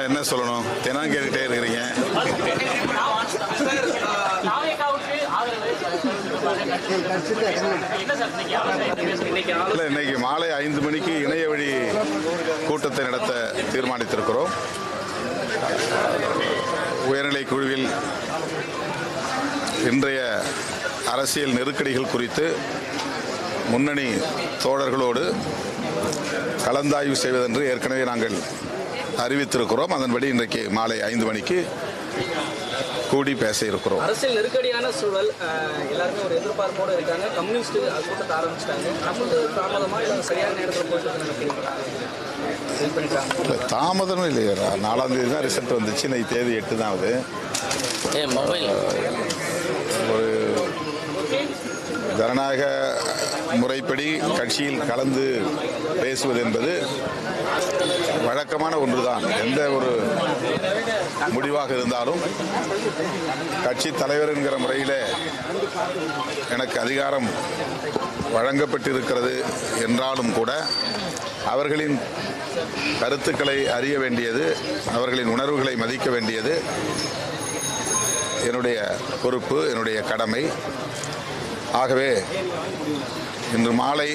என்ன சொல்லணும்? தினம் கேட்டுட்டே இருக்கிறீங்க. இல்லை, இன்னைக்கு மாலை 5 மணிக்கு இணைய வழி கூட்டத்தை நடத்த தீர்மானித்திருக்கிறோம். உயர்நிலை குழுவில் இன்றைய அரசியல் நெருக்கடிகள் குறித்து முன்னணி தோழர்களோடு கலந்தாய்வு செய்வதென்று ஏற்கனவே நாங்கள் அறிவித்திருக்கிறோம். அதன்படி இன்றைக்கு மாலை 5 மணிக்கு கூடி பேச இருக்கிறோம். அரசியல் நெருக்கடியான சூழல், எல்லாருமே ஒரு எதிர்பார்ப்போடு இருக்காங்க. கம்யூனிஸ்ட் கூட்டத்தை ஆரம்பிச்சிட்டாங்க. நமக்கு தாமதமாக இல்லை சரியான நேரத்தில் போயிட்டு தாமதம் இல்லையா? 4ஆம் தேதி தான் ரிசல்ட் வந்துச்சு. இன்னைக்கு தேதி 8 தான் ஆகுது. ஒரு ஜனநாயக முறைப்படி கட்சியில் கலந்து பேசுவது என்பது வழக்கமான ஒன்றுதான். எந்த ஒரு முடிவாக இருந்தாலும் கட்சி தலைவர் என்கிற முறையில் எனக்கு அதிகாரம் வழங்கப்பட்டிருக்கிறது என்றாலும் கூட அவர்களின் கருத்துக்களை அறிய வேண்டியது, அவர்களின் உணர்வுகளை மதிக்க வேண்டியது என்னுடைய பொறுப்பு, என்னுடைய கடமை. ஆகவே இன்று மாலை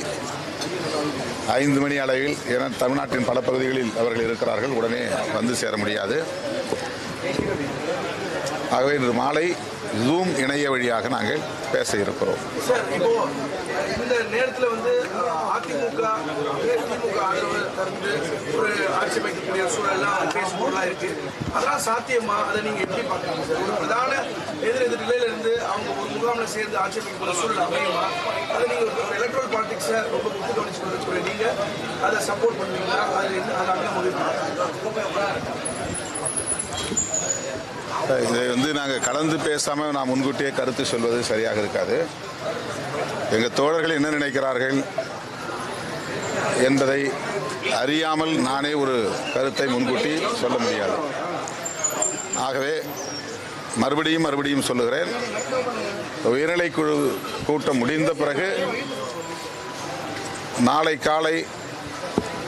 5 மணி அளவில், என தமிழ்நாட்டின் பல பகுதிகளில் அவர்கள் இருக்கிறார்கள், உடனே வந்து சேர முடியாது. ஆகவே இன்று மாலை ஜூம் இணைய வழியாக நாங்கள் பேச இருக்கிறோம். இந்த நேரத்தில் அதிமுக ஆதரவு தந்து ஒரு ஆட்சி அமைக்கக்கூடிய சூழலாம் பேசுபொருளாக இருக்கு. அதெல்லாம் சாத்தியமா? அதை நீங்க எப்படி பார்க்குறீங்க சார்? ஒரு பிரதான எதிர் நிலையில இருந்து அவங்க ஒரு முகாமில் சேர்ந்து ஆட்சி அமைக்கக்கூடிய சூழல் அமையுமா? அதை நீங்க எலக்ட்ரல் பாலிடிக்ஸை ரொம்ப முக்கிய கவனிச்சு கொண்டிருக்கிற நீங்க அதை சப்போர்ட் பண்ணுவீங்களா? அது அங்கே முடிவு இதை நாங்கள் கலந்து பேசாமல் நான் முன்கூட்டியே கருத்து சொல்வது சரியாக இருக்காது. எங்கள் தோழர்கள் என்ன நினைக்கிறார்கள் என்பதை அறியாமல் நானே ஒரு கருத்தை முன்கூட்டி சொல்ல முடியாது. ஆகவே மறுபடியும் சொல்லுகிறேன், உயர்நிலை குழு கூட்டம் முடிந்த பிறகு நாளை காலை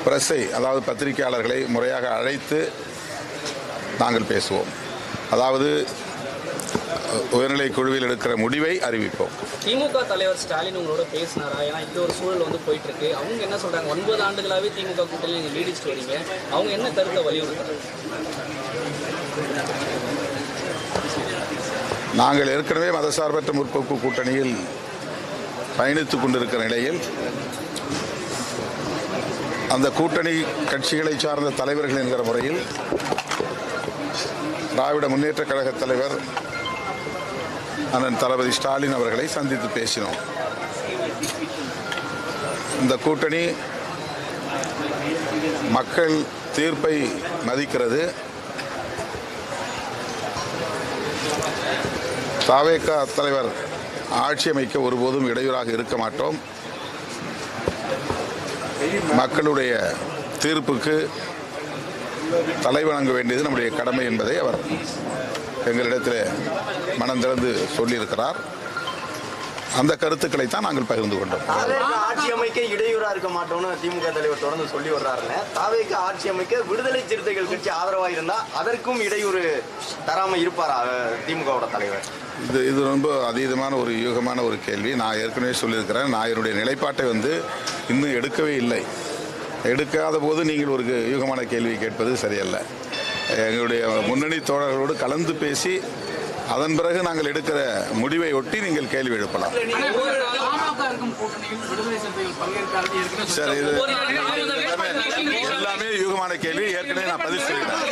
பிரஸை, அதாவது பத்திரிகையாளர்களை முறையாக அழைத்து நாங்கள் பேசுவோம். அதாவது உயர்நிலை குழுவில் எடுக்கிற முடிவை அறிவிப்போம். திமுக தலைவர் ஸ்டாலின் உங்களோட பேசினாரா? ஏன்னா இப்படி ஒரு சூழல் போயிட்டு இருக்கு. அவங்க என்ன சொல்றாங்க? 9 ஆண்டுகளாகவே திமுக கூட்டணியில் நீங்க நீடிச்சுட்டு வரீங்க. அவங்க என்ன கருத்தை வலியுறுத்துறாங்க? நாங்கள் ஏற்கனவே மதசார்பற்ற முற்போக்கு கூட்டணியில் பயணித்துக் கொண்டிருக்கிற நிலையில் அந்த கூட்டணி கட்சிகளை சார்ந்த தலைவர்கள் என்கிற முறையில் திராவிட முன்னேற்ற கழக தலைவர் அண்ணன் தளபதி ஸ்டாலின் அவர்களை சந்தித்து பேசினோம். இந்த கூட்டணி மக்கள் தீர்ப்பை மதிக்கிறது. தவேக தலைவர் ஆட்சி அமைக்க ஒருபோதும் இடையூறாக இருக்க மாட்டோம். மக்களுடைய தீர்ப்புக்கு தலைவணங்க வேண்டியது நம்முடைய கடமை என்பதை அவர் எங்களிடத்தில் மனம் திறந்து சொல்லியிருக்கிறார். அந்த கருத்துக்களை தான் நாங்கள் பகிர்ந்து கொண்டோம். ஆட்சி அமைக்க இடையூறா இருக்க மாட்டோம்னு திமுக தலைவர் தொடர்ந்து சொல்லி வர்றாருல, தாவேக்கு ஆட்சி அமைக்க விடுதலை சிறுத்தைகள் கட்சி ஆதரவாக இருந்தா அதற்கும் இடையூறு தராம இருப்பாரா திமுகவோட தலைவர்? இது ரொம்ப அதீதமான ஒரு யூகமான ஒரு கேள்வி. நான் ஏற்கனவே சொல்லியிருக்கிறேன், நான் என்னுடைய நிலைப்பாட்டை இன்னும் எடுக்கவே இல்லை. எடுக்காத போது நீங்கள் ஒரு யூகமான கேள்வி கேட்பது சரியல்ல. எங்களுடைய முன்னணி தோழர்களோடு கலந்து பேசி அதன் பிறகு நாங்கள் எடுக்கிற முடிவை ஒட்டி நீங்கள் கேள்வி எழுப்பலாம். சரி, இது எல்லாமே யூகமான கேள்வி. ஏற்கனவே நான் பதில் சொல்லிட்டேன்.